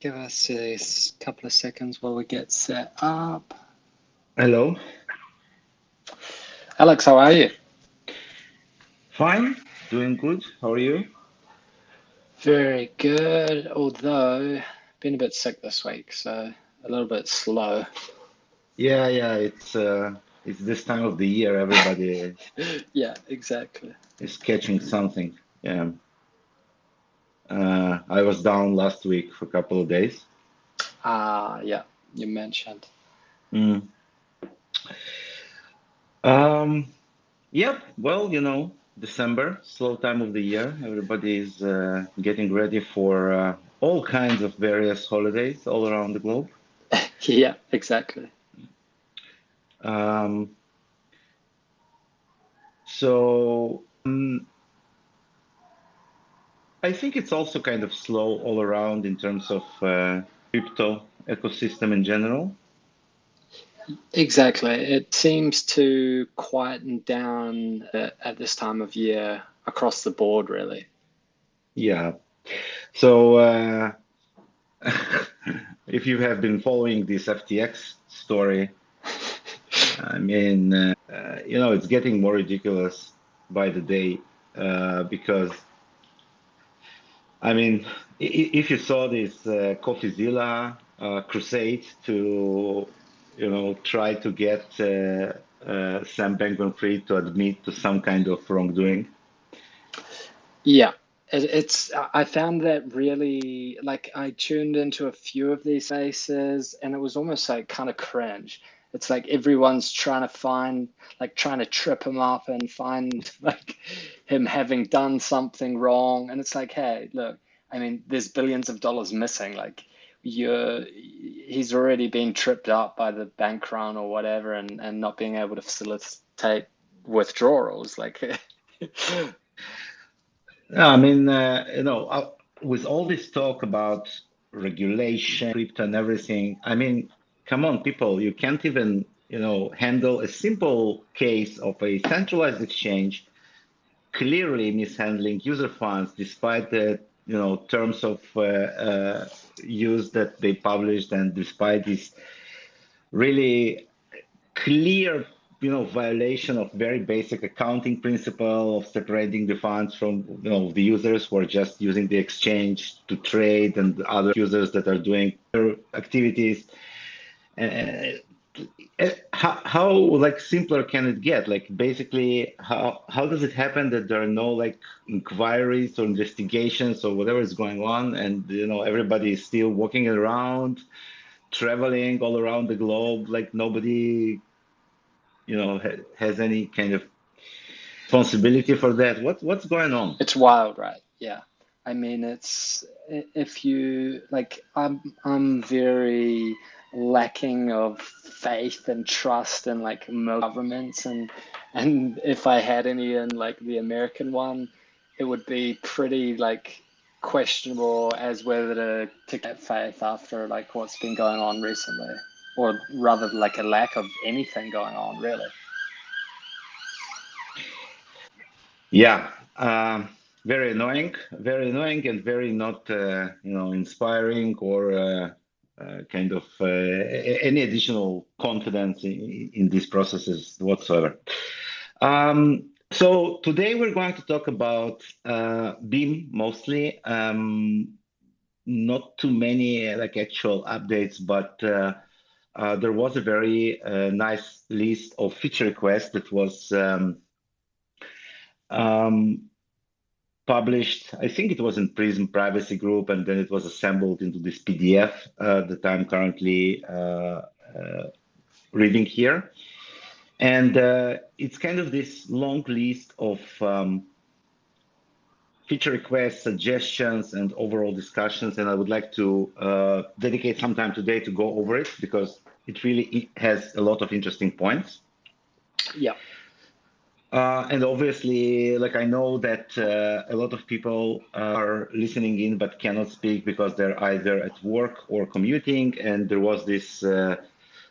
Give us a couple of seconds while we get set up. Hello. Alex, how are you? Fine. Doing good. How are you? Very good, although been a bit sick this week, so a little bit slow. Yeah. It's this time of the year. Everybody Yeah, exactly. is catching something. Yeah. I was down last week for a couple of days. Yeah, you mentioned. Mm. Um. Yep. Well, December, slow time of the year. Everybody is getting ready for all kinds of various holidays all around the globe. Yeah, exactly. Um. So. I think it's also kind of slow all around in terms of crypto ecosystem in general. Exactly. It seems to quieten down at this time of year across the board, really. Yeah. So if you have been following this FTX story, I mean, it's getting more ridiculous by the day because, I mean, if you saw this CoffeeZilla crusade to, try to get Sam Bankman-Fried to admit to some kind of wrongdoing. Yeah, I found that really, like, I tuned into a few of these spaces and it was almost like kind of cringe. It's like everyone's trying to find, like, trying to trip him up and find, like, him having done something wrong. And it's like, hey, look, I mean, there's billions of dollars missing. Like, he's already been tripped up by the bank run or whatever and not being able to facilitate withdrawals. Like, Yeah, I mean, with all this talk about regulation, crypto and everything, I mean, come on, people, you can't even, handle a simple case of a centralized exchange clearly mishandling user funds despite the, terms of use that they published and despite this really clear, violation of very basic accounting principle of separating the funds from, the users who are just using the exchange to trade and other users that are doing other activities. And how like simpler can it get? Like basically, how does it happen that there are no like inquiries or investigations or whatever is going on, and everybody is still walking around, traveling all around the globe, like nobody has any kind of responsibility for that. What's going on? It's wild, right? Yeah. I mean, it's if you like, I'm very lacking of faith and trust in like most governments, and if I had any in like the American one, it would be pretty like questionable as whether to get faith after like what's been going on recently, or rather like a lack of anything going on, really. Yeah, very annoying, and very not inspiring or kind of any additional confidence in these processes whatsoever. So today we're going to talk about Beam mostly. Not too many like actual updates, but there was a very nice list of feature requests that was um, published. I think it was in Prism Privacy Group, and then it was assembled into this PDF that I'm currently reading here. And it's kind of this long list of feature requests, suggestions, and overall discussions. And I would like to dedicate some time today to go over it because it has a lot of interesting points. Yeah. And obviously, like I know that a lot of people are listening in but cannot speak because they're either at work or commuting. And there was this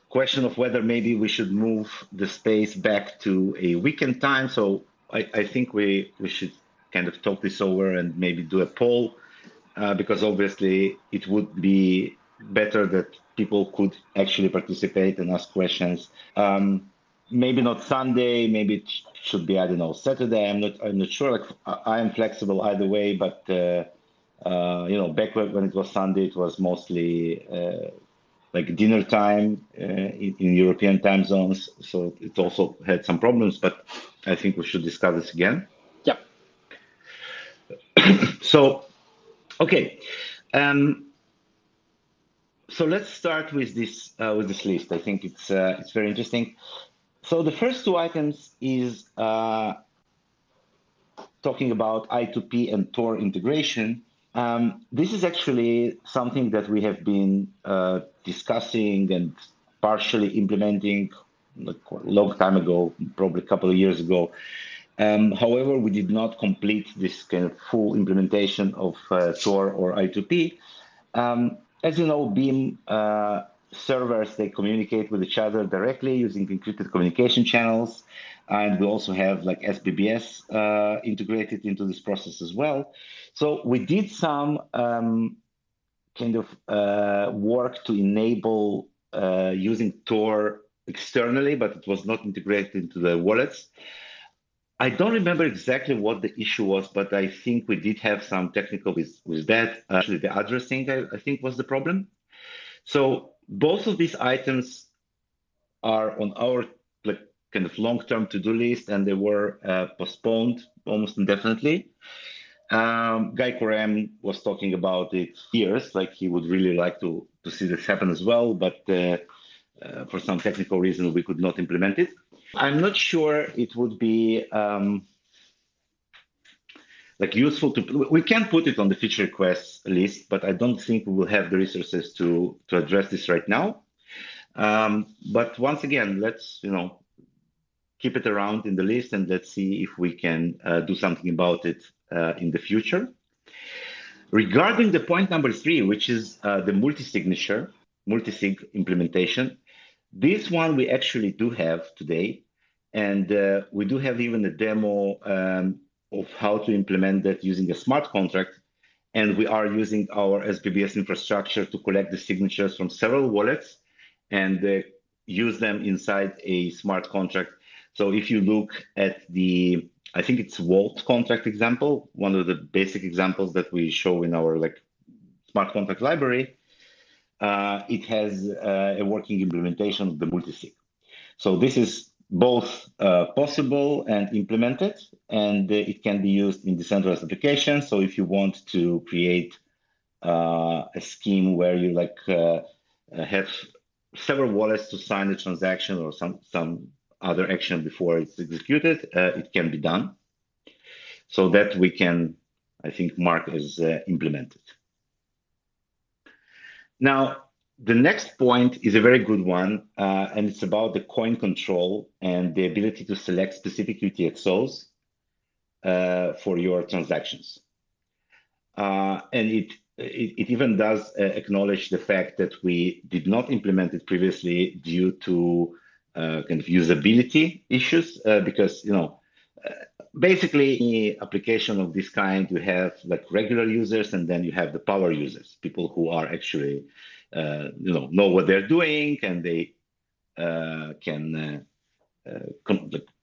question of whether maybe we should move the space back to a weekend time. So I think we should kind of talk this over and maybe do a poll because obviously it would be better that people could actually participate and ask questions. Um, Maybe not Sunday, maybe it should be, I don't know, Saturday. I'm not sure. Like I am flexible either way, but back when it was Sunday, it was mostly like dinner time in European time zones. So it also had some problems, but I think we should discuss this again. Yep. So, okay. Um, so let's start with this list. I think it's very interesting. So the first two items is talking about I2P and Tor integration. This is actually something that we have been discussing and partially implementing like a long time ago, probably a couple of years ago. However, we did not complete this kind of full implementation of Tor or I2P. As you know, Beam servers, they communicate with each other directly using encrypted communication channels. And we also have like SBBS integrated into this process as well. So we did some kind of work to enable using Tor externally, but it was not integrated into the wallets. I don't remember exactly what the issue was, but I think we did have some technical with that. Actually, the addressing, I think, was the problem. So both of these items are on our like kind of long-term to-do list, and they were postponed almost indefinitely. Guy Korem was talking about it years, like he would really like to see this happen as well, but for some technical reason we could not implement it. I'm not sure it would be like useful to. We can put it on the feature requests list, but I don't think we will have the resources to address this right now. But once again, let's keep it around in the list and let's see if we can do something about it in the future. Regarding the point number three, which is the multi-signature, multi-sig implementation, this one we actually do have today, and we do have even a demo of how to implement that using a smart contract. And we are using our SBBS infrastructure to collect the signatures from several wallets and use them inside a smart contract. So if you look at the, I think it's Vault contract example, one of the basic examples that we show in our like smart contract library, it has a working implementation of the multisig. So this is both possible and implemented, and it can be used in decentralized applications. So if you want to create a scheme where you like have several wallets to sign the transaction or some other action before it's executed, it can be done. So that we can, I think, mark as implemented. Now, the next point is a very good one, and it's about the coin control and the ability to select specific UTXOs for your transactions. And it even does acknowledge the fact that we did not implement it previously due to kind of usability issues, because basically any application of this kind, you have like regular users and then you have the power users, people who are actually know what they're doing and they can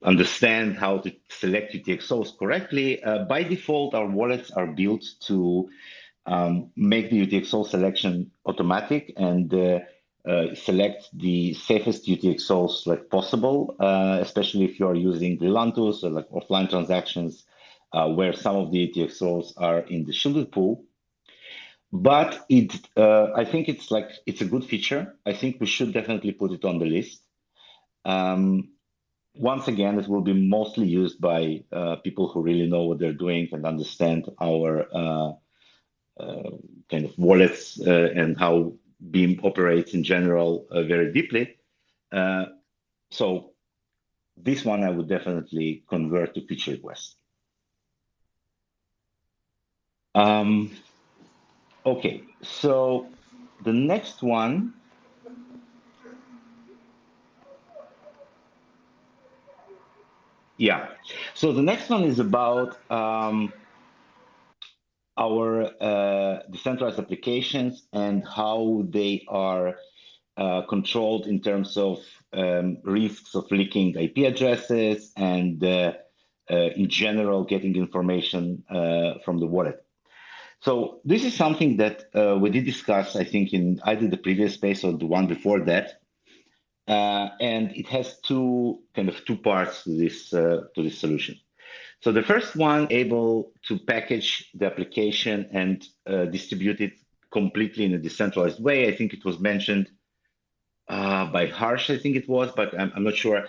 understand how to select UTXOs correctly. By default, our wallets are built to make the UTXO selection automatic and select the safest UTXOs like possible, especially if you are using Lilantus or like offline transactions where some of the UTXOs are in the shielded pool. But I think it's a good feature. I think we should definitely put it on the list. Once again, it will be mostly used by people who really know what they're doing and understand our kind of wallets and how Beam operates in general very deeply. Uh, so this one I would definitely convert to feature request. Um, okay, so the next one, yeah. So the next one is about our decentralized applications and how they are controlled in terms of risks of leaking IP addresses and in general getting information from the wallet. So this is something that we did discuss, I think, in either the previous space or the one before that, and it has two parts to this solution. So the first one, able to package the application and distribute it completely in a decentralized way. I think it was mentioned by Harsh, I think it was, but I'm not sure.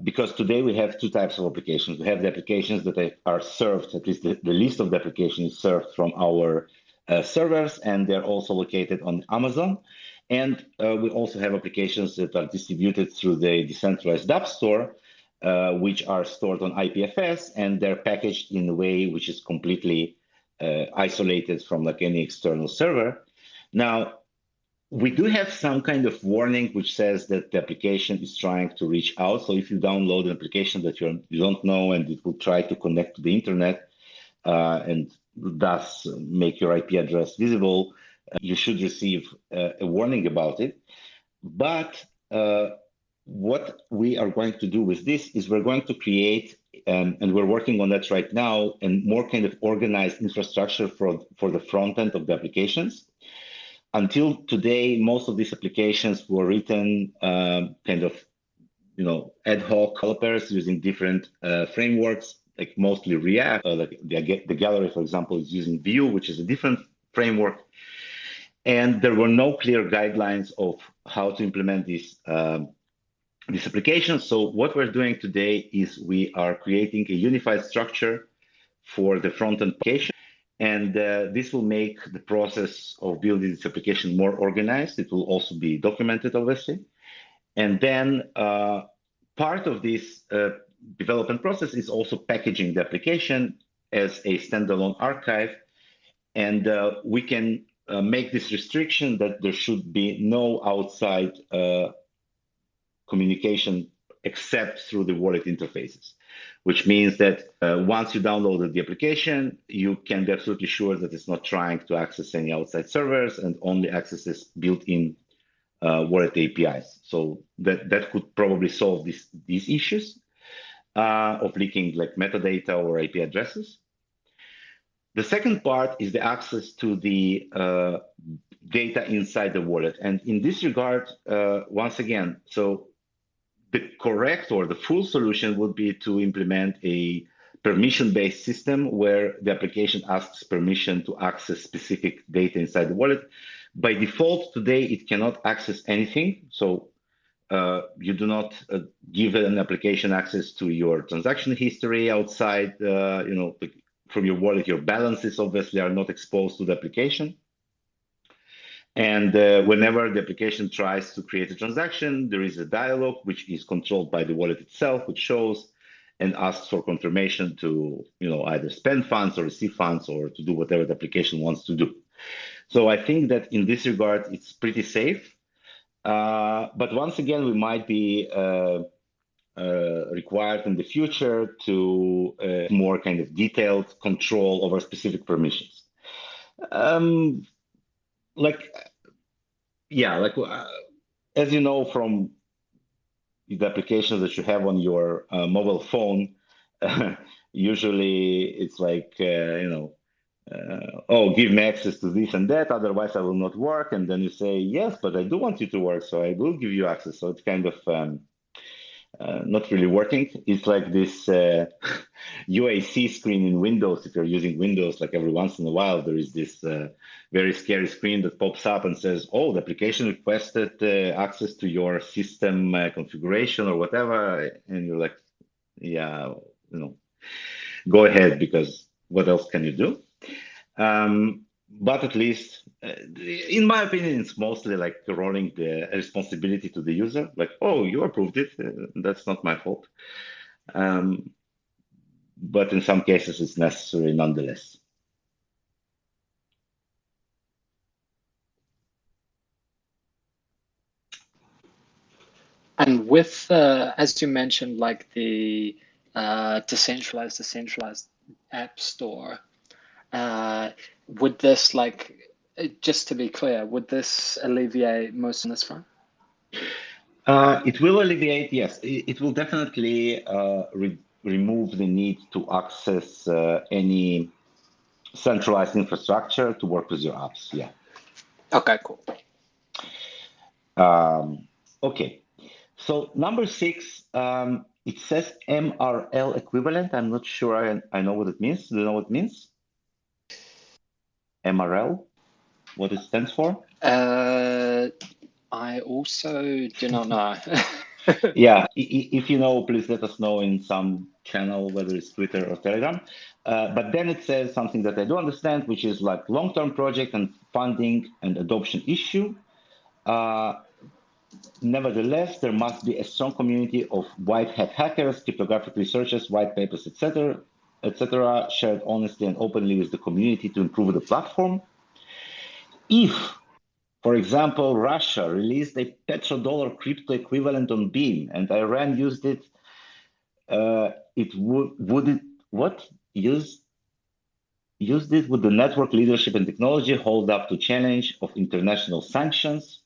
Because today we have two types of applications. We have the applications that are served, at least the list of the applications is served from our servers, and they're also located on Amazon. And we also have applications that are distributed through the decentralized app store, which are stored on IPFS, and they're packaged in a way which is completely isolated from like any external server. Now, we do have some kind of warning which says that the application is trying to reach out. So if you download an application that you don't know and it will try to connect to the internet and thus make your IP address visible, you should receive a warning about it. But what we are going to do with this is we're going to create, and we're working on that right now, and more kind of organized infrastructure for the front end of the applications. Until today, most of these applications were written kind of, ad hoc developers using different frameworks, like mostly React. Like the gallery, for example, is using Vue, which is a different framework. And there were no clear guidelines of how to implement this application. So what we're doing today is we are creating a unified structure for the front-end application. And this will make the process of building this application more organized. It will also be documented, obviously. And then part of this development process is also packaging the application as a standalone archive. And we can make this restriction that there should be no outside communication except through the wallet interfaces, which means that once you downloaded the application, you can be absolutely sure that it's not trying to access any outside servers and only accesses built-in wallet APIs. So that could probably solve these issues of leaking like metadata or IP addresses. The second part is the access to the data inside the wallet. And in this regard, once again, so the correct or the full solution would be to implement a permission-based system where the application asks permission to access specific data inside the wallet. By default, today, it cannot access anything. So you do not give an application access to your transaction history outside, from your wallet. Your balances obviously are not exposed to the application. And whenever the application tries to create a transaction, there is a dialog which is controlled by the wallet itself, which shows and asks for confirmation to, either spend funds or receive funds or to do whatever the application wants to do. So I think that in this regard, it's pretty safe. But once again, we might be required in the future to more kind of detailed control over specific permissions. As you know from the applications that you have on your mobile phone, usually it's like, oh, give me access to this and that, otherwise I will not work. And then you say, yes, but I do want you to work, so I will give you access. So it's kind of not really working. It's like this UAC screen in Windows. If you're using Windows, like every once in a while, there is this very scary screen that pops up and says, oh, the application requested access to your system configuration or whatever. And you're like, yeah, go ahead, because what else can you do? But at least, in my opinion, it's mostly like rolling the responsibility to the user. Like, oh, you approved it. That's not my fault. But in some cases, it's necessary nonetheless. And with, as you mentioned, like the decentralized app store, Uh, would this like just to be clear, would this alleviate most on this front? It will alleviate, yes, it will definitely remove the need to access any centralized infrastructure to work with your apps. Yeah. Okay, cool. Um, okay. So number six, it says MRL equivalent. I'm not sure I know what it means. Do you know what it means? MRL, what it stands for? Uh, I also do not know. Yeah, if you know, please let us know in some channel, whether it's Twitter or Telegram. But then it says something that I do understand, which is like long-term project and funding and adoption issue. Uh, Nevertheless, there must be a strong community of white hat hackers, cryptographic researchers, white papers, etc., shared honestly and openly with the community to improve the platform. If, for example, Russia released a petrodollar crypto equivalent on Beam and Iran used it, it would it what used it would the network leadership and technology hold up to challenge of international sanctions?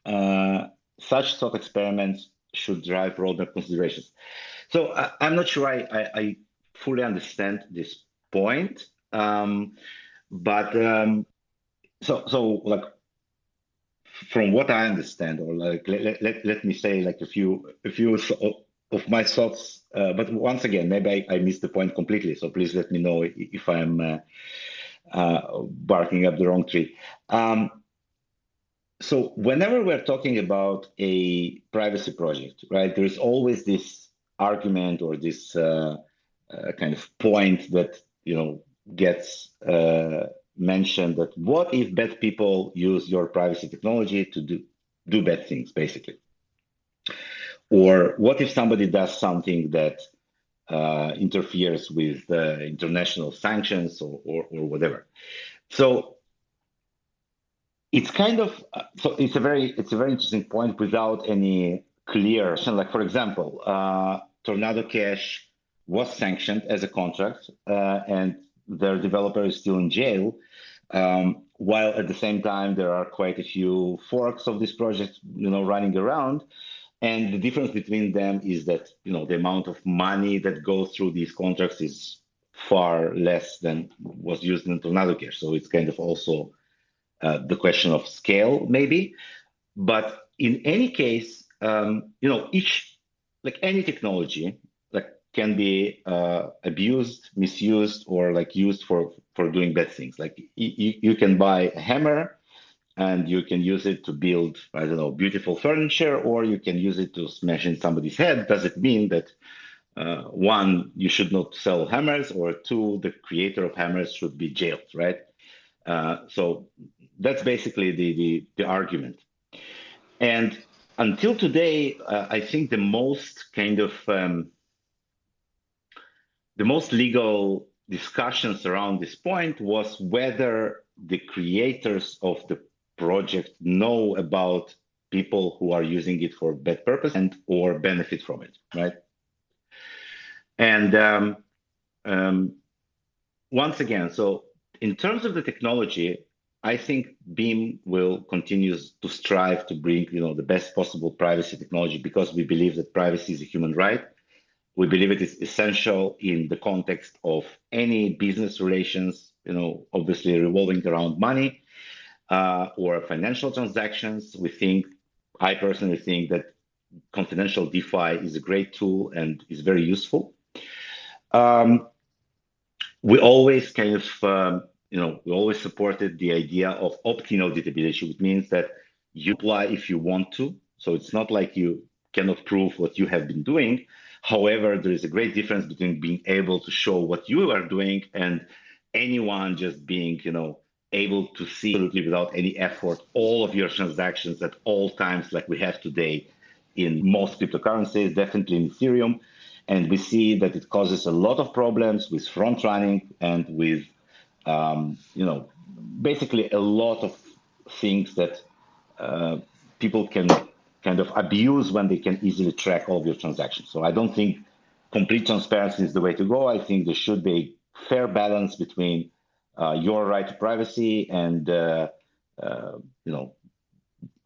Uh, Such thought experiments should drive roadmap considerations. So I'm not sure I fully understand this point, but so like from what I understand, or like let me say like of my thoughts. But once again, maybe I missed the point completely. So please let me know if I'm barking up the wrong tree. Um, so whenever we're talking about a privacy project, right, there's always this argument or this kind of point that gets mentioned, that what if bad people use your privacy technology to do bad things, basically, or what if somebody does something that interferes with international sanctions or whatever. So it's kind of so it's a very interesting point without any clear, like for example, Tornado Cash was sanctioned as a contract, and their developer is still in jail. While at the same time there are quite a few forks of this project, running around, and the difference between them is that the amount of money that goes through these contracts is far less than was used in Tornado Cash. So it's kind of also the question of scale, maybe. But in any case, each, like any technology, like can be abused, misused, or like used for doing bad things. Like you can buy a hammer and you can use it to build, I don't know, beautiful furniture, or you can use it to smash in somebody's head. Does it mean that one, you should not sell hammers, or two, the creator of hammers should be jailed, right? So that's basically the argument. And until today, I think the most legal discussions around this point was whether the creators of the project know about people who are using it for bad purpose and or benefit from it, right? And um, once again, so in terms of the technology, I think Beam will continue to strive to bring, the best possible privacy technology, because we believe that privacy is a human right. We believe it is essential in the context of any business relations, obviously revolving around money or financial transactions. I personally think that confidential DeFi is a great tool and is very useful. Um, we always we always supported the idea of opt-in auditability, which means that you apply if you want to. So it's not like you cannot prove what you have been doing. However, there is a great difference between being able to show what you are doing and anyone just being, able to see absolutely without any effort all of your transactions at all times, like we have today in most cryptocurrencies, definitely in Ethereum. And we see that it causes a lot of problems with front running and with, basically a lot of things that uh, people can kind of abuse when they can easily track all of your transactions. So I don't think complete transparency is the way to go. I think there should be a fair balance between your right to privacy and uh, you know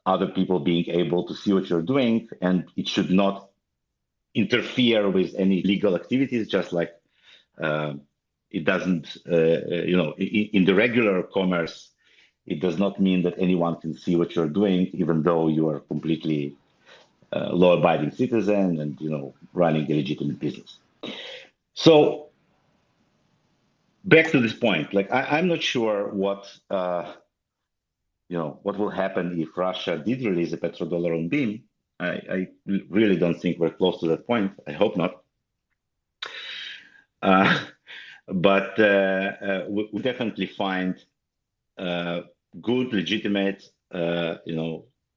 other people being able to see what you're doing, and it should not interfere with any legal activities, just like uh, it doesn't, in the regular commerce, it does not mean that anyone can see what you're doing, even though you are completely law-abiding citizen and running a legitimate business. So back to this point, like I'm not sure what will happen if Russia did release a petrodollar on Beam. I really don't think we're close to that point. I hope not. Uh, but we definitely find uh, good, legitimate,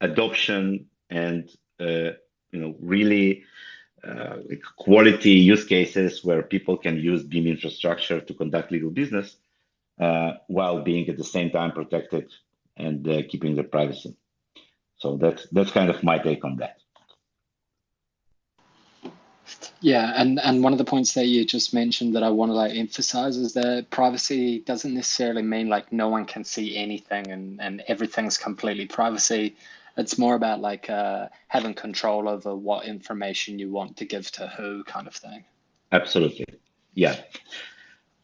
adoption and really quality use cases where people can use Beam infrastructure to conduct legal business while being at the same time protected and keeping their privacy. So that's kind of my take on that. Yeah, and one of the points that you just mentioned that I want to like emphasize is that privacy doesn't necessarily mean like no one can see anything and everything's completely privacy. It's more about like having control over what information you want to give to who kind of thing. Absolutely. Yeah.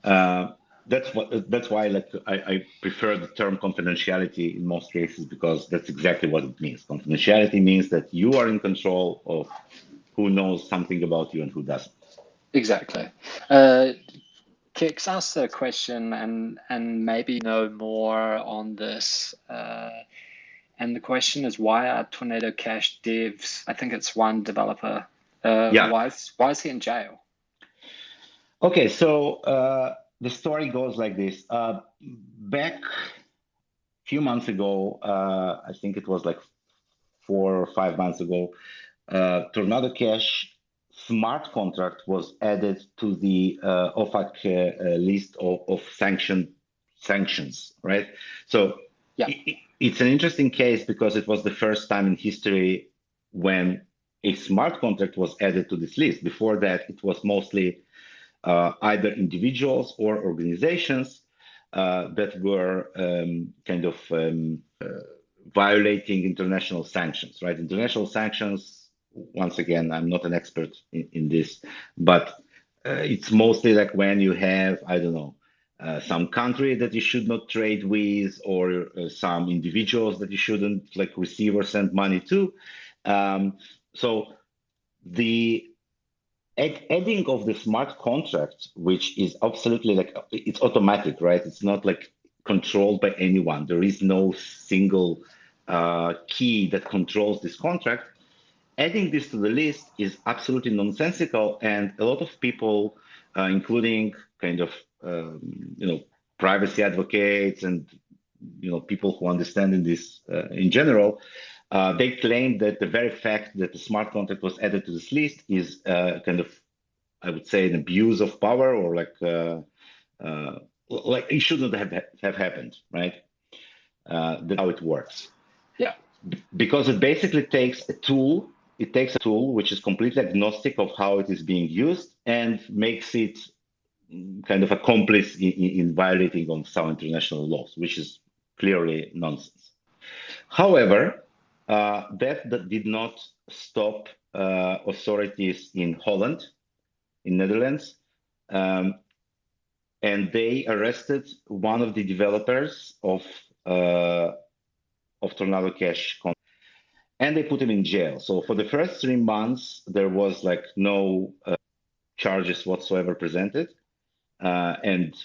Uh, that's why like I prefer the term confidentiality in most cases because that's exactly what it means. Confidentiality means that you are in control of who knows something about you and who doesn't. Exactly. Kix asked a question and maybe know more on this. And the question is, why are Tornado Cash devs? I think it's one developer. Yeah. Why is he in jail? Okay. So the story goes like this. Back a few months ago, I think it was like 4 or 5 months ago, Tornado Cash smart contract was added to the OFAC list of sanctions, right? So Yeah. it's an interesting case because it was the first time in history when a smart contract was added to this list. Before that, it was mostly either individuals or organizations that were kind of violating international sanctions, right? International sanctions, once again, I'm not an expert in this, but it's mostly like when you have, I don't know, some country that you should not trade with, or some individuals that you shouldn't like receive or send money to. So the adding of the smart contract, which is absolutely like it's automatic, right? It's not like controlled by anyone. There is no single key that controls this contract. Adding this to the list is absolutely nonsensical, and a lot of people, including kind of you know privacy advocates and people who understand in this in general, they claim that the very fact that the smart contract was added to this list is kind of, I would say, an abuse of power, or like it shouldn't have happened, right? That's how it works. Yeah. Because it basically takes a tool, which is completely agnostic of how it is being used and makes it kind of accomplice in violating on some international laws, which is clearly nonsense. However, that did not stop authorities in Holland, in Netherlands, um, and they arrested one of the developers of Tornado Cash, and they put him in jail. So for the first 3 months, there was like no charges whatsoever presented, and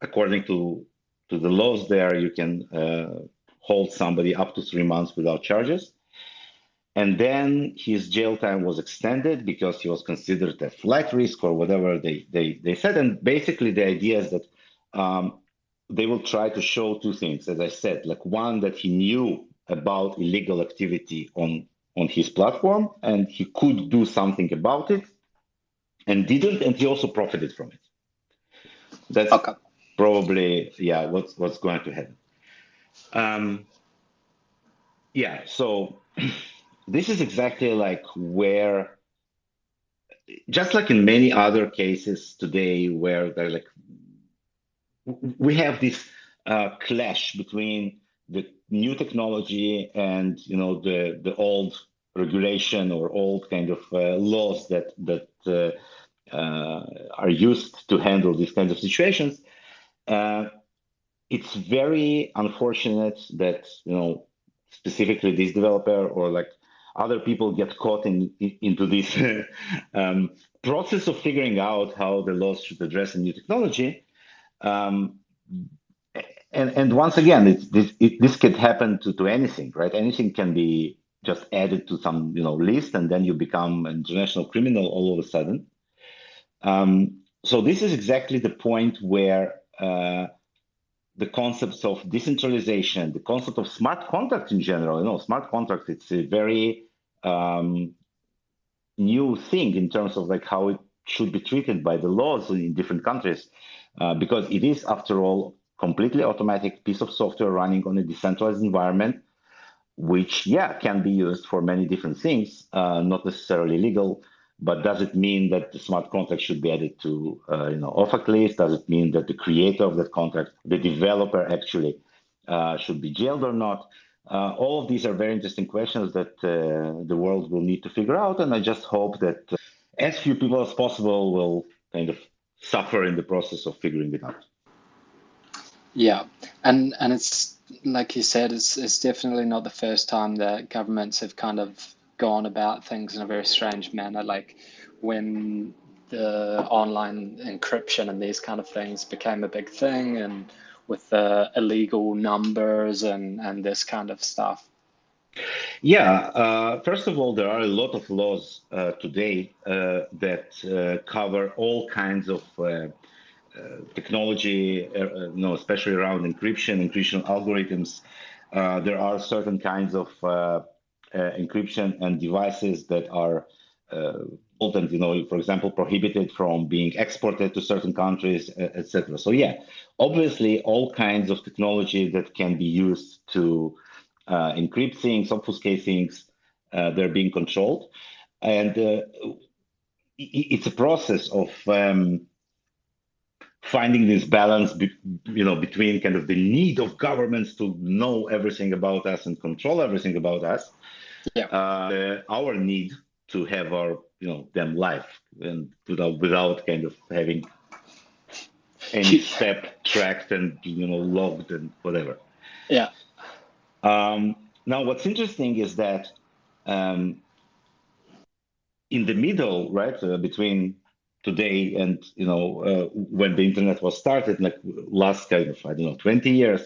according to the laws there, you can hold somebody up to 3 months without charges. And then his jail time was extended because he was considered a flight risk or whatever they said. And basically, the idea is that they will try to show two things, as I said, like one, that he knew about illegal activity on his platform and he could do something about it and didn't, and he also profited from it. That's Okay. probably, yeah, what's going to happen. Um, yeah, so this is exactly like where, just like in many other cases today where they're like we have this clash between the new technology and the old regulation or old kind of laws that are used to handle these kinds of situations. Uh, it's very unfortunate that specifically this developer or like other people get caught into this um, process of figuring out how the laws should address a new technology. Um, and once again, this could happen to anything, right? Anything can be just added to some list, and then you become an international criminal all of a sudden. So this is exactly the point where the concepts of decentralization, the concept of smart contracts in general, smart contracts, it's a very um, new thing in terms of like how it should be treated by the laws in different countries, because it is, after all, completely automatic piece of software running on a decentralized environment, which, yeah, can be used for many different things, not necessarily legal. But does it mean that the smart contract should be added to, OFAC list? Does it mean that the creator of that contract, the developer, actually should be jailed or not? All of these are very interesting questions that the world will need to figure out, and I just hope that as few people as possible will kind of suffer in the process of figuring it out. Yeah, and it's like you said, it's definitely not the first time that governments have kind of gone about things in a very strange manner. Like when the online encryption and these kind of things became a big thing, and with the illegal numbers and this kind of stuff. Yeah, first of all, there are a lot of laws today that cover all kinds of technology, especially around encryption algorithms. There are certain kinds of encryption and devices that are and for example, prohibited from being exported to certain countries, etc. So yeah, obviously, all kinds of technology that can be used to encrypt things, obfuscate things, they're being controlled, and it's a process of finding this balance, between kind of the need of governments to know everything about us and control everything about us, Yeah. our need to have our, them life and without kind of having any step tracked and logged and whatever. Yeah. Now, what's interesting is that um, in the middle, right, between today and when the internet was started, like last kind of 20 years,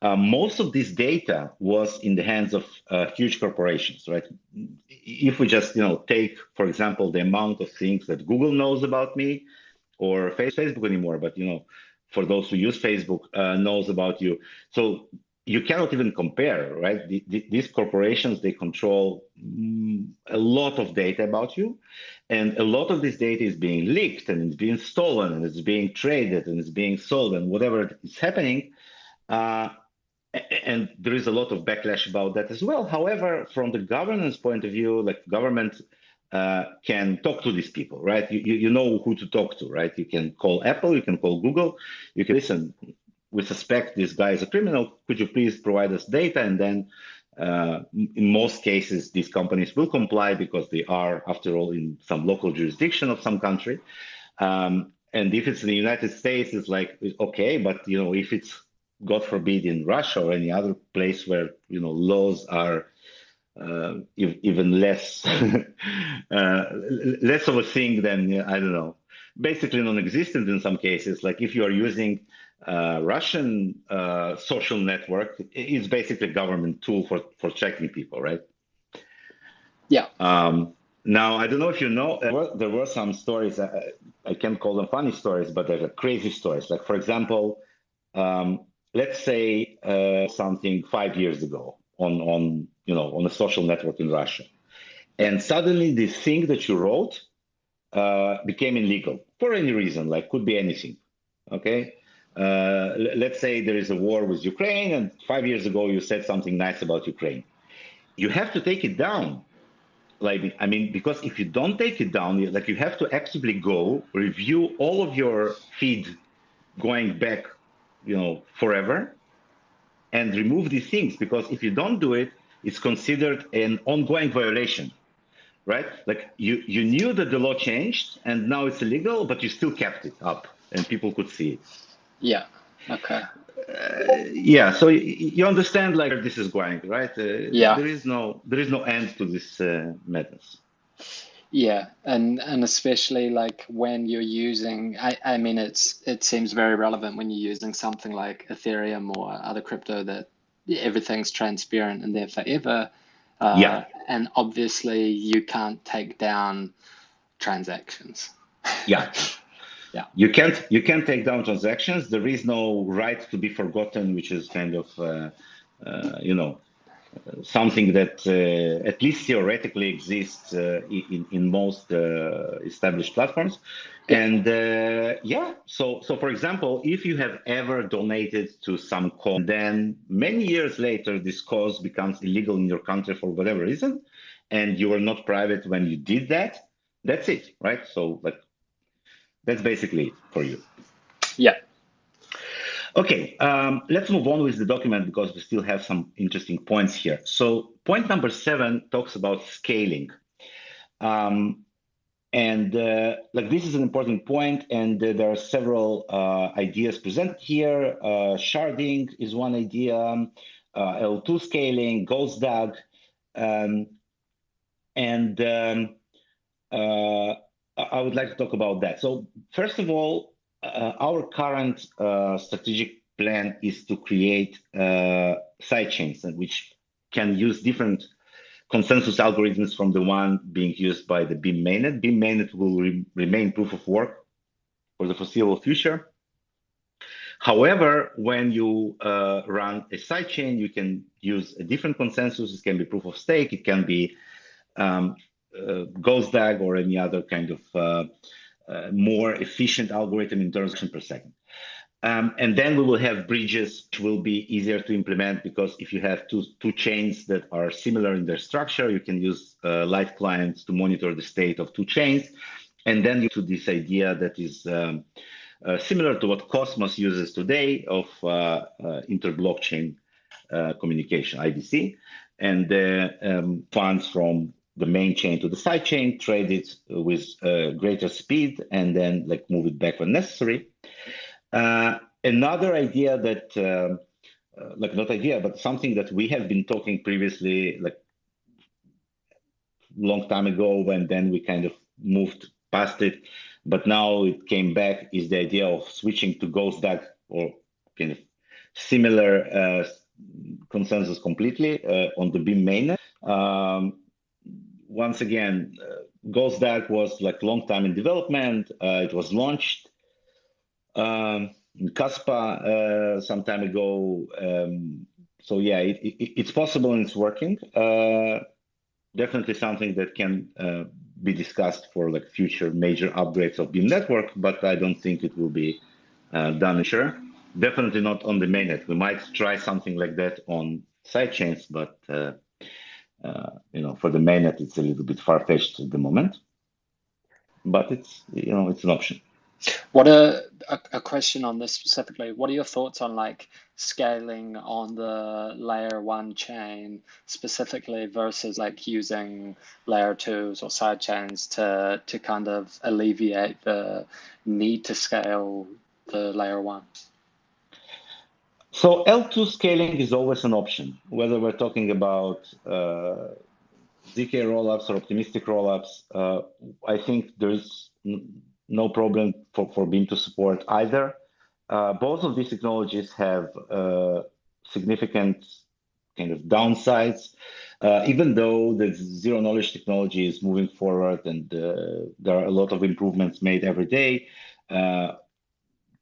most of this data was in the hands of huge corporations, right? If we just take, for example, the amount of things that Google knows about me, or Facebook anymore, but for those who use Facebook, knows about you. So you cannot even compare, right? These corporations, they control a lot of data about you, and a lot of this data is being leaked and it's being stolen and it's being traded and it's being sold and whatever is happening. Uh, and there is a lot of backlash about that as well. However, from the governance point of view, like government can talk to these people, right? You know who to talk to, right? You can call Apple, you can call Google, you can listen. We suspect this guy is a criminal. Could you please provide us data? And then, in most cases, these companies will comply because they are, after all, in some local jurisdiction of some country. And if it's in the United States, it's like, okay, but if it's, God forbid, in Russia or any other place where laws are even less less of a thing than, I don't know, basically non-existent in some cases. Like if you are using Russian social network, it's basically a government tool for checking people, right? Yeah. Now, I don't know if you know, there were some stories. I can't call them funny stories, but they're crazy stories. Like, for example, let's say something 5 years ago on a social network in Russia, Yeah. and suddenly the thing that you wrote became illegal for any reason, like could be anything. Okay, let's say there is a war with Ukraine, and 5 years ago you said something nice about Ukraine. You have to take it down. Like, I mean, because if you don't take it down, you have to actively go review all of your feed going back forever and remove these things, because if you don't do it, it's considered an ongoing violation, right? Like you knew that the law changed and now it's illegal, but you still kept it up and people could see it. Yeah. Okay. Yeah, so you understand like where this is going, right? Yeah. There is no end to this methods. Yeah, and especially like when you're using, I mean, it seems very relevant when you're using something like Ethereum or other crypto that everything's transparent and there forever, Yeah, and obviously you can't take down transactions. yeah. Yeah, You can't take down transactions. There is no right to be forgotten, which is kind of something that at least theoretically exists in most established platforms. yeah, And yeah, so for example, if you have ever donated to some cause, then many years later this cause becomes illegal in your country for whatever reason, and you were not private when you did that, that's it, right? So like that's basically it for you. yeah. Okay, let's move on with the document because we still have some interesting points here. So point number 7 talks about scaling. Um, and like this is an important point, and there are several ideas presented here. Sharding is one idea, L2 scaling, Ghost DAG, um, and uh, I would like to talk about that. So first of all, our current strategic plan is to create sidechains which can use different consensus algorithms from the one being used by the Beam mainnet. Beam mainnet will remain proof of work for the foreseeable future. However, when you run a sidechain, you can use a different consensus. It can be proof of stake. It can be um, Ghost DAG or any other kind of more efficient algorithm in terms of per second. And then we will have bridges, which will be easier to implement because if you have two chains that are similar in their structure, you can use light clients to monitor the state of two chains. And then you to this idea that is similar to what Cosmos uses today of inter-blockchain communication, IBC, and funds from the main chain to the side chain, trade it with greater speed, and then like move it back when necessary. Another idea that, like not idea, but something that we have been talking previously, like long time ago, and then we kind of moved past it, but now it came back, is the idea of switching to Ghost DAG or kind of similar consensus completely on the Beam mainnet. Once again, Ghost DAG was like long time in development. It was launched in Caspa some time ago. So yeah, it's possible and it's working. Definitely something that can be discussed for like future major upgrades of Beam network, but I don't think it will be done. Sure, definitely not on the mainnet. We might try something like that on sidechains, but for the mainnet, it's a little bit far-fetched at the moment. But it's an option. What a question on this specifically. What are your thoughts on like scaling on the layer one chain specifically versus like using layer twos or side chains to kind of alleviate the need to scale the layer one? So L2 scaling is always an option, whether we're talking about ZK rollups or optimistic rollups. I think there's no problem for Beam to support either. Both of these technologies have significant kind of downsides. Even though the zero knowledge technology is moving forward and there are a lot of improvements made every day,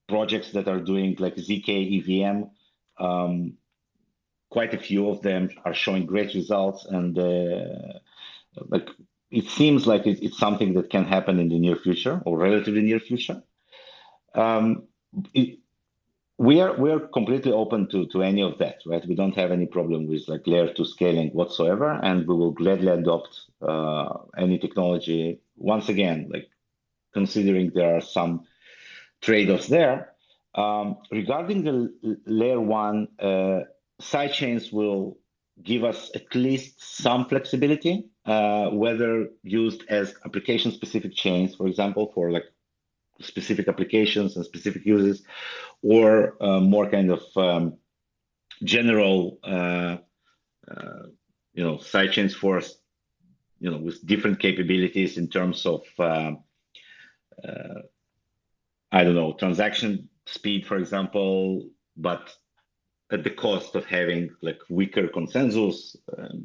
projects that are doing like ZK EVM, quite a few of them are showing great results, and like it seems like it's something that can happen in the near future or relatively near future. Um, it, we are completely open to any of that, right? We don't have any problem with like layer two scaling whatsoever, and we will gladly adopt any technology. Once again, like considering there are some trade-offs there. Regarding the layer one, sidechains will give us at least some flexibility, whether used as application-specific chains, for example, for like specific applications and specific uses, or more kind of general, sidechains for with different capabilities in terms of I don't know, transaction speed, for example, but at the cost of having like weaker consensus,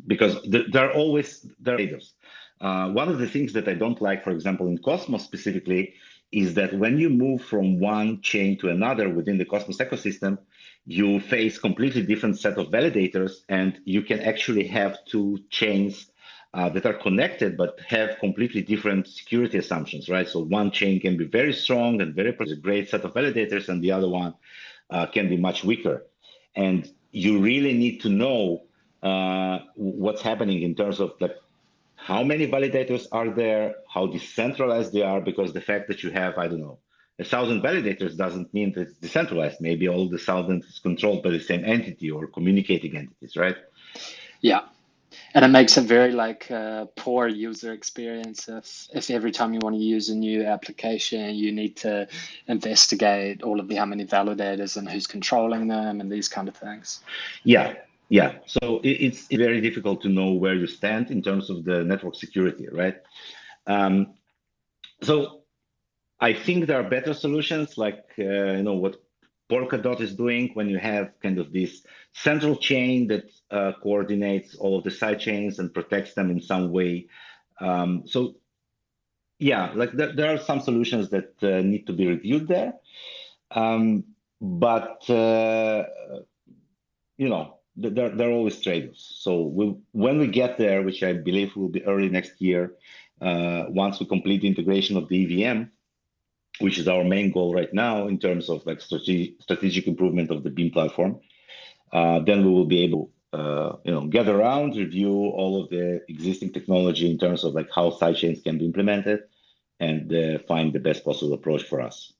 because there are always trade-offs. One of the things that I don't like, for example, in Cosmos specifically, is that when you move from one chain to another within the Cosmos ecosystem, you face completely different set of validators, and you can actually have two chains that are connected but have completely different security assumptions, right? So one chain can be very strong and very a great set of validators, and the other one can be much weaker. And you really need to know what's happening in terms of like how many validators are there, how decentralized they are, because the fact that you have, I don't know, 1,000 validators doesn't mean that it's decentralized. Maybe all the 1,000 is controlled by the same entity or communicating entities, right? Yeah. And it makes a very like poor user experience if every time you want to use a new application, you need to investigate all of the how many validators and who's controlling them and these kind of things. Yeah, yeah. So it's very difficult to know where you stand in terms of the network security, right? Um, so I think there are better solutions, like what Polkadot is doing when you have kind of this central chain that coordinates all of the side chains and protects them in some way. So yeah, like there are some solutions that need to be reviewed there. But there are always trade-offs. So when we get there, which I believe will be early next year, once we complete the integration of the EVM, which is our main goal right now in terms of like strategic improvement of the Beam platform, then we will be able, get around, review all of the existing technology in terms of like how sidechains can be implemented, and find the best possible approach for us.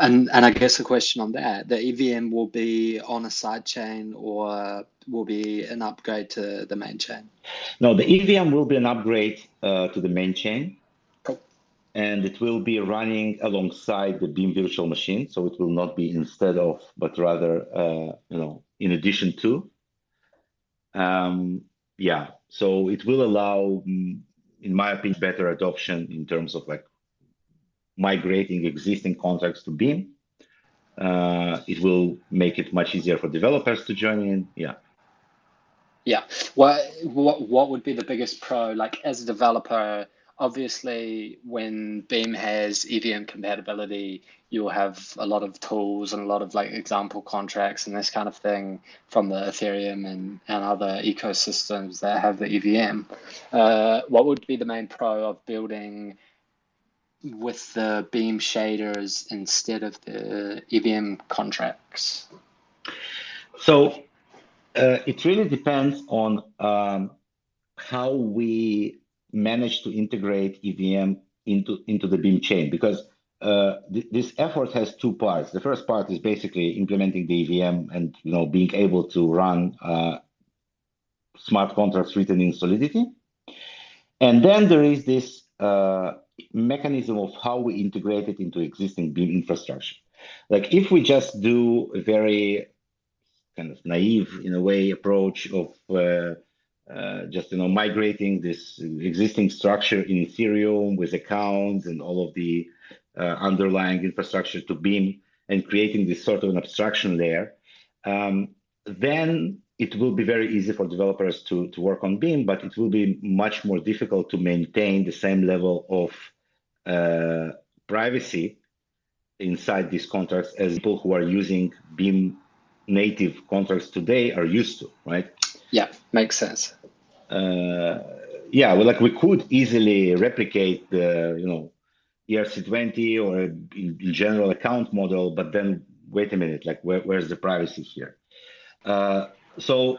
And I guess a question on that, the EVM will be on a side chain or will be an upgrade to the main chain? No, the EVM will be an upgrade to the main chain. Cool. And it will be running alongside the Beam virtual machine. So it will not be instead of, but rather, in addition to. Yeah, so it will allow, in my opinion, better adoption in terms of like migrating existing contracts to Beam. It will make it much easier for developers to join in. Yeah. Yeah. What would be the biggest pro? Like as a developer, obviously when Beam has EVM compatibility, you'll have a lot of tools and a lot of like example contracts and this kind of thing from the Ethereum and other ecosystems that have the EVM. What would be the main pro of building with the Beam shaders instead of the EVM contracts? So it really depends on how we manage to integrate EVM into the Beam chain, because this effort has two parts. The first part is basically implementing the EVM and being able to run smart contracts written in Solidity, and then there is this mechanism of how we integrate it into existing Beam infrastructure. Like if we just do a very kind of naive in a way approach of just migrating this existing structure in Ethereum with accounts and all of the underlying infrastructure to Beam and creating this sort of an abstraction layer, then it will be very easy for developers to work on Beam, but it will be much more difficult to maintain the same level of privacy inside these contracts as people who are using Beam native contracts today are used to, right? Yeah, makes sense. Yeah, well, like we could easily replicate the, ERC20 or in general account model, but then wait a minute, like where's the privacy here? So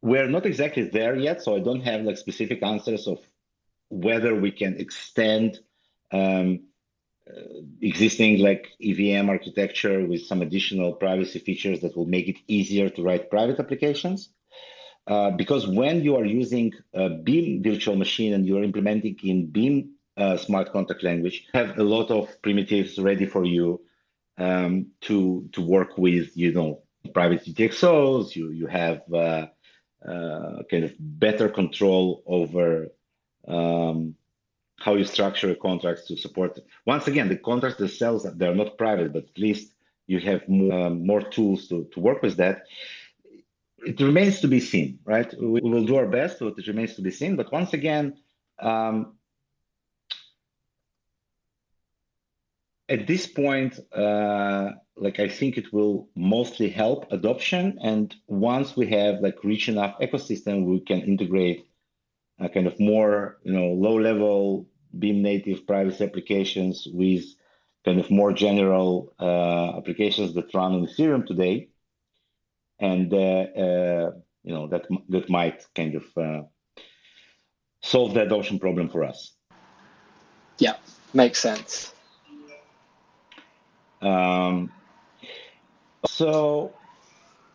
we're not exactly there yet, so I don't have like specific answers of whether we can extend existing like EVM architecture with some additional privacy features that will make it easier to write private applications. Because when you are using a Beam virtual machine and you're implementing in Beam smart contract language, you have a lot of primitives ready for you to work with, private UTXOs. You have kind of better control over um, how you structure your contracts to support. Once again, the contracts themselves, they're not private, but at least you have more tools to work with that. It remains to be seen, right? We will do our best, but it remains to be seen. But once again, um, at this point, like I think it will mostly help adoption. And once we have like rich enough ecosystem, we can integrate a kind of more, low level Beam native privacy applications with kind of more general applications that run on Ethereum today. And, that might kind of solve the adoption problem for us. Yeah, makes sense. Um, so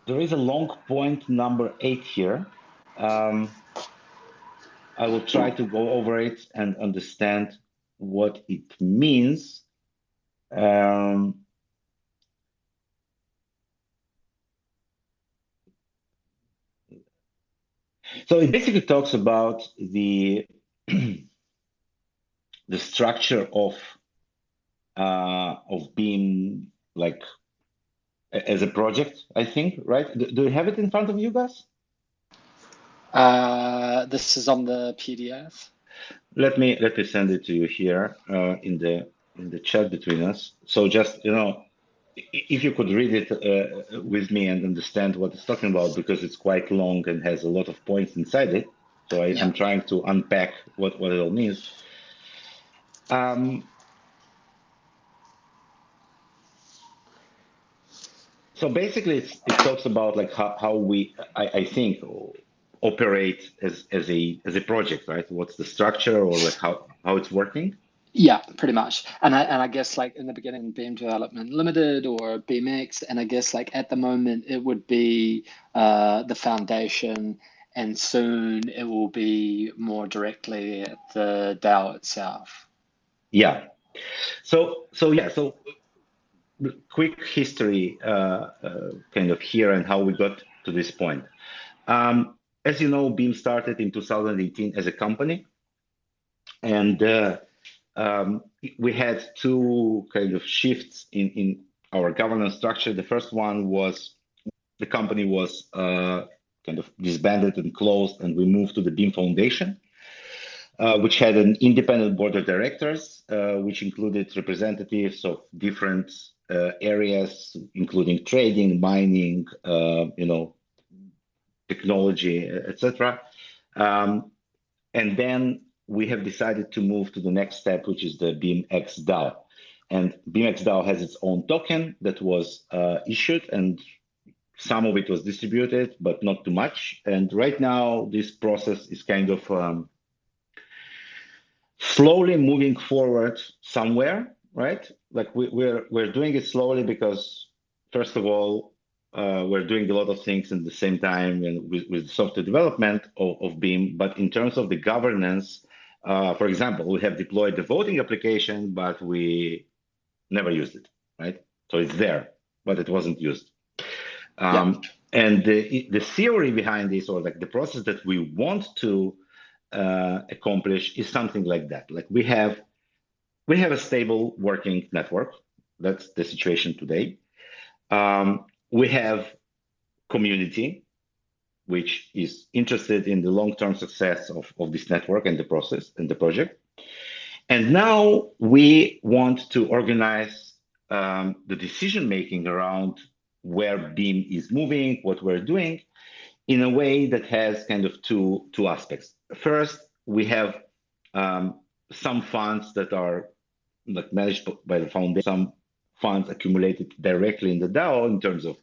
there is a long point number 8 here. I will try to go over it and understand what it means. Um, so it basically talks about the the structure of being like as a project, I think, right? Do you have it in front of you guys? This is on the PDF. Let me send it to you here in the chat between us. So just if you could read it with me and understand what it's talking about, because it's quite long and has a lot of points inside it. So Yeah. I'm trying to unpack what it all means. Um, so basically, it talks about like how we, I think, operate as a project, right? What's the structure or like how it's working? Yeah, pretty much. And I guess like in the beginning, Beam Development Limited or BMX, and I guess like at the moment it would be the foundation, and soon it will be more directly at the DAO itself. Yeah. So yeah. So quick history, kind of here and how we got to this point. As you know, Beam started in 2018 as a company, and we had two kind of shifts in our governance structure. The first one was the company was kind of disbanded and closed, and we moved to the Beam Foundation, which had an independent board of directors, which included representatives of different areas, including trading, mining, technology, etc. Um, and then we have decided to move to the next step, which is the BeamX DAO. And BeamX DAO has its own token that was issued, and some of it was distributed, but not too much. And right now, this process is kind of slowly moving forward somewhere, right? Like we're doing it slowly because, first of all, we're doing a lot of things at the same time and with software development of Beam. But in terms of the governance, for example, we have deployed the voting application, but we never used it, right? So it's there, but it wasn't used. Yeah. And the theory behind this, or like the process that we want to accomplish, is something like that. Like we have a stable working network. That's the situation today. We have community, which is interested in the long-term success of this network and the process and the project. And now we want to organize the decision making around where Beam is moving, what we're doing, in a way that has kind of two aspects. First, we have some funds that are like managed by the foundation, some funds accumulated directly in the DAO in terms of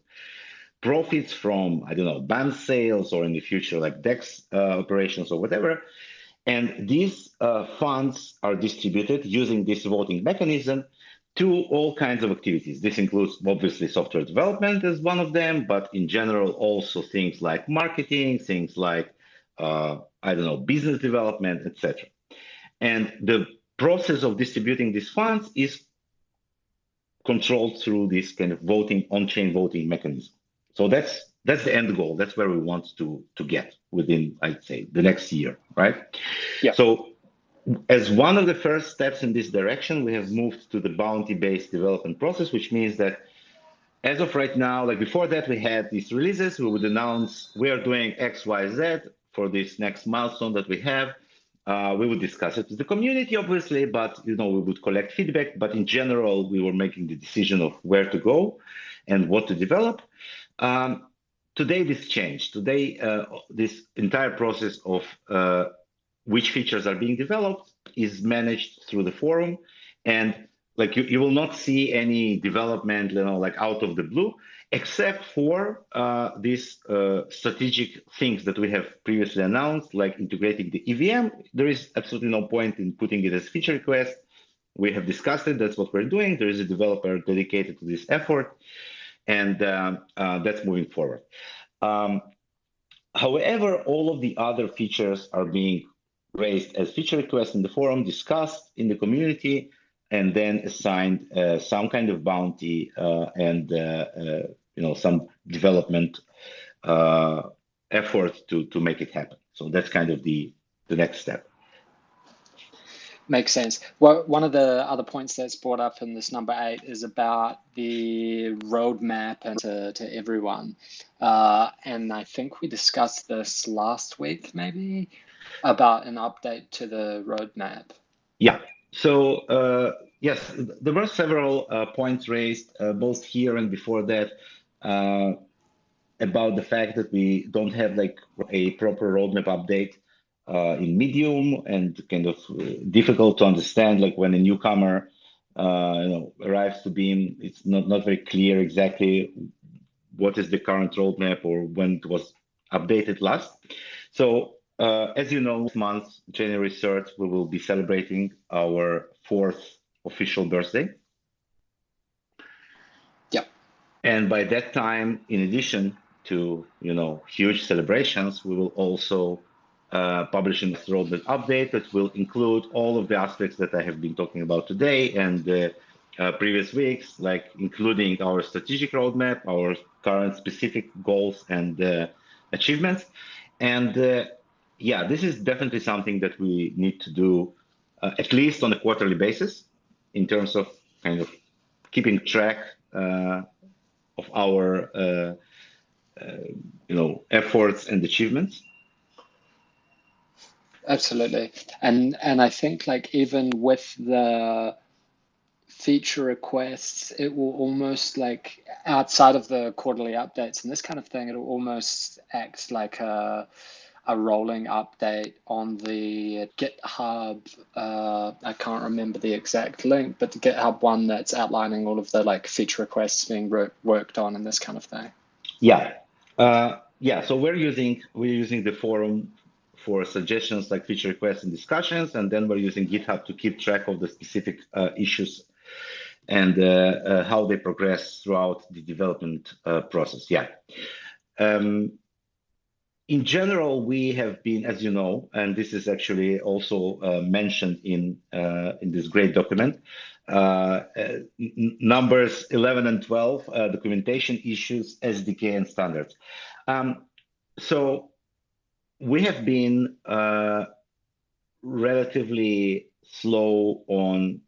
profits from, I don't know, band sales or in the future like DEX operations or whatever. And these funds are distributed using this voting mechanism to all kinds of activities. This includes obviously software development as one of them, but in general, also things like marketing, things like, I don't know, business development, etc. And the process of distributing these funds is controlled through this kind of voting, on-chain voting mechanism. So that's the end goal. That's where we want to get within, I'd say, the next year, right? Yeah. So as one of the first steps in this direction, we have moved to the bounty-based development process, which means that as of right now, like before that, we had these releases. We would announce we are doing X, Y, Z for this next milestone that we have. We would discuss it with the community, obviously, but we would collect feedback. But in general, we were making the decision of where to go and what to develop. Um, Today, this changed. Today, this entire process of which features are being developed is managed through the forum, and like you will not see any development, like out of the blue, except for these strategic things that we have previously announced, like integrating the EVM. There is absolutely no point in putting it as feature request. We have discussed it. That's what we're doing. There is a developer dedicated to this effort, and that's moving forward. Um, However, all of the other features are being raised as feature requests in the forum, discussed in the community, and then assigned some kind of bounty and some development effort to make it happen. So that's kind of the next step. Makes sense. Well, one of the other points that's brought up in this number 8 is about the roadmap and to everyone. And I think we discussed this last week, maybe, about an update to the roadmap. Yeah. So yes, there were several points raised both here and before that. About the fact that we don't have like a proper roadmap update in Medium, and kind of difficult to understand, like when a newcomer arrives to Beam, it's not very clear exactly what is the current roadmap or when it was updated last. So as you know, this month, January 3rd, we will be celebrating our 4th official birthday. Yep. And by that time, in addition to huge celebrations, we will also publish a roadmap update that will include all of the aspects that I have been talking about today and previous weeks, like including our strategic roadmap, our current specific goals and achievements. And yeah, this is definitely something that we need to do at least on a quarterly basis in terms of kind of keeping track of our efforts and achievements. Absolutely. And I think like even with the feature requests, it will almost like outside of the quarterly updates and this kind of thing, it'll almost act like a rolling update on the GitHub. I can't remember the exact link, but the GitHub one that's outlining all of the like feature requests being worked on and this kind of thing. Yeah, yeah. So we're using the forum for suggestions like feature requests and discussions, and then we're using GitHub to keep track of the specific issues and how they progress throughout the development process. Yeah. In general, we have been, as you know, and this is actually also mentioned in this great document, numbers 11 and 12, documentation issues, SDK, and standards. So we have been relatively slow on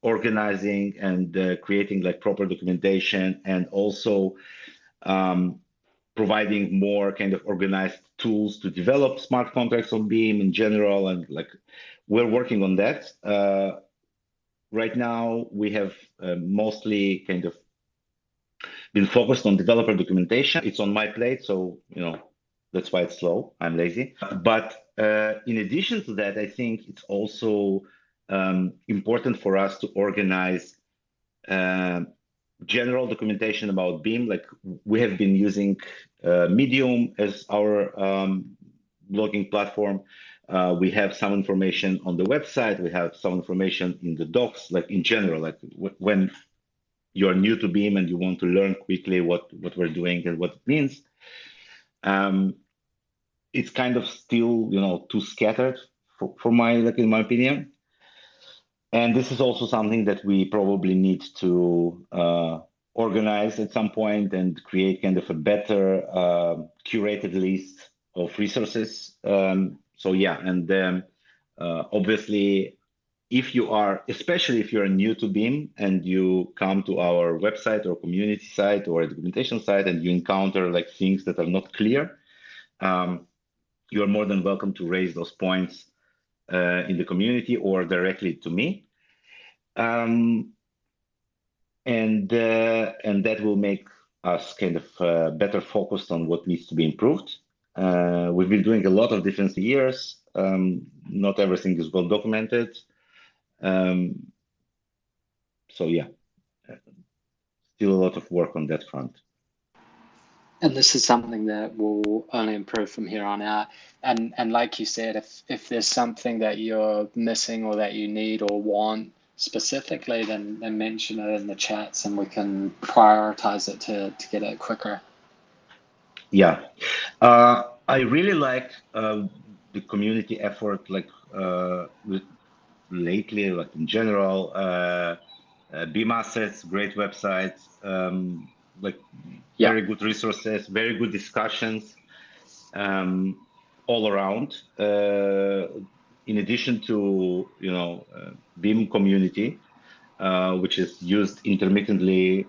organizing and creating like proper documentation, and also providing more kind of organized tools to develop smart contracts on Beam in general. And like we're working on that. Right now, we have mostly kind of been focused on developer documentation. It's on my plate, so that's why it's slow. I'm lazy. But in addition to that, I think it's also important for us to organize general documentation about Beam. Like we have been using Medium as our blogging platform. We have some information on the website. We have some information in the docs, like in general, like when you're new to Beam and you want to learn quickly what we're doing and what it means. Um, it's kind of still, too scattered for my, like, in my opinion. And this is also something that we probably need to organize at some point and create kind of a better curated list of resources. So yeah, and obviously, if you are, especially if you're new to Beam and you come to our website or community site or documentation site and you encounter like things that are not clear, um, you are more than welcome to raise those points in the community or directly to me. Um, and that will make us kind of better focused on what needs to be improved. We've been doing a lot of different years. Not everything is well documented. Um, so yeah, still a lot of work on that front. And this is something that will only improve from here on out. And like you said, if there's something that you're missing or that you need or want specifically, then mention it in the chats and we can prioritize it to get it quicker. Yeah, I really like the community effort, like lately, like in general. Beam Assets, great website, like Yeah. very good resources, very good discussions um, all around. In addition to Beam community, which is used intermittently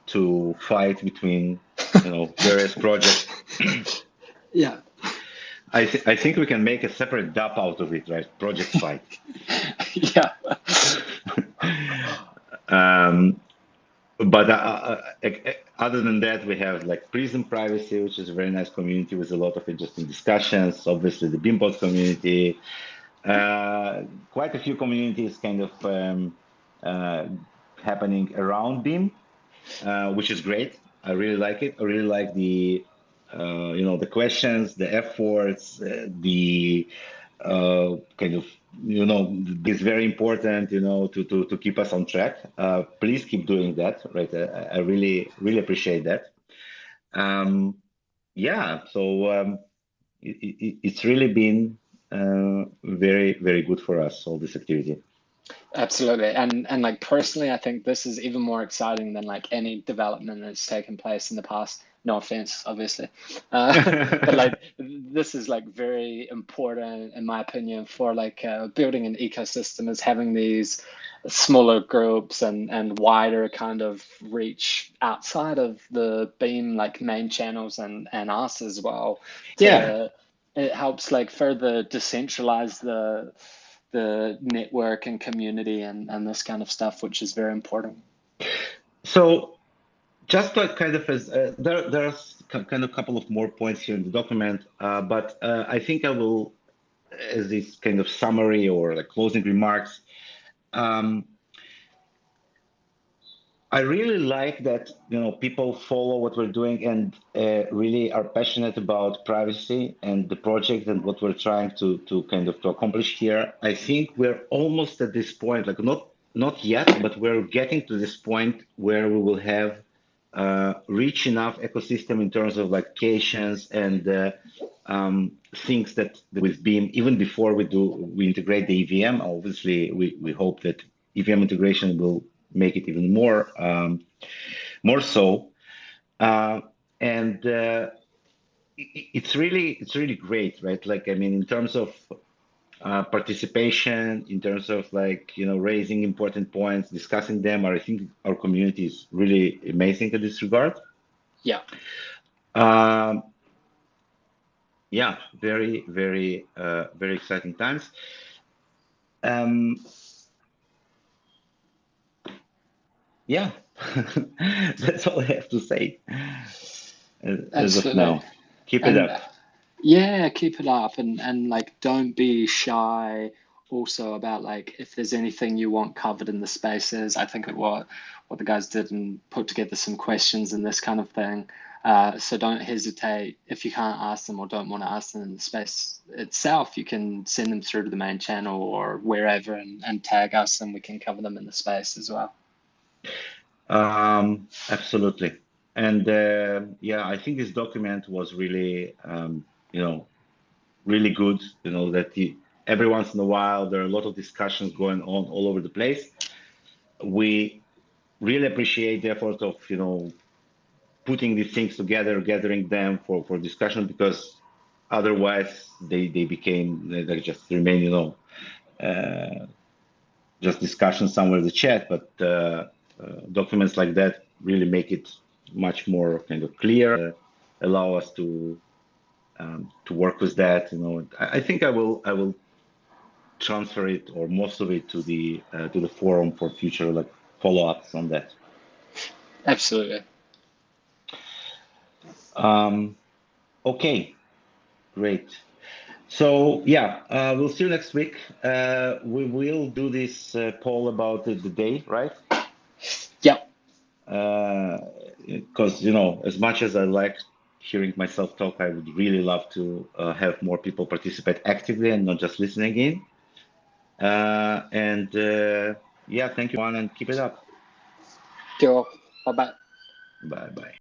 to fight between various projects. Yeah. I think we can make a separate DAP out of it, right? Project fight. Yeah. Um, but other than that, we have like Prism Privacy, which is a very nice community with a lot of interesting discussions. Obviously, the Beampod community, quite a few communities kind of uh, happening around Beam, which is great. I really like it. I really like the the questions, the efforts, the kind of is very important to keep us on track. Please keep doing that, right? I really appreciate that. um yeah, so it's really been very good for us, all this activity. Absolutely. And like personally, I think this is even more exciting than like any development that's taken place in the past. No offense, obviously. But like this is like very important in my opinion for like building an ecosystem is having these smaller groups and wider kind of reach outside of the Beam like main channels and us as well Yeah. to it helps like further decentralize the network and community and this kind of stuff, which is very important. So just like kind of as there's kind of couple of more points here in the document, but I think I will, as this kind of summary or like closing remarks, um, I really like that people follow what we're doing and really are passionate about privacy and the project and what we're trying to kind of to accomplish here. I think we're almost at this point, like not yet, but we're getting to this point where we will have rich enough ecosystem in terms of like applications and things that with Beam, even before we integrate the EVM. Obviously, we hope that EVM integration will make it even more so. Uh, and it's really great, right? Like, I mean, in terms of participation, in terms of like, raising important points, discussing them, I think our community is really amazing in this regard. Yeah, Um, yeah, very exciting times. Um, yeah, that's all I have to say as of absolutely. now. Keep it And up. yeah, keep it up and like don't be shy also about like if there's anything you want covered in the spaces. I think what the guys did and put together some questions and this kind of thing. So don't hesitate if you can't ask them or don't want to ask them in the space itself. You can send them through to the main channel or wherever and tag us, and we can cover them in the space as well. Absolutely. And yeah, I think this document was really, really good. That every once in a while there are a lot of discussions going on all over the place. We really appreciate the effort of, putting these things together, gathering them for discussion, because otherwise they just remain, uh, just discussion somewhere in the chat. But documents like that really make it much more kind of clear, allow us to work with that. I think I will transfer it, or most of it, to the forum for future, like, follow-ups on that. Absolutely. Um, okay, great. So yeah, we'll see you next week. We will do this poll about the day, right? Yep. Because as much as I like hearing myself talk, I would really love to have more people participate actively and not just listening in. And yeah, thank you, everyone, and keep it up. Cool. Bye bye. Bye bye.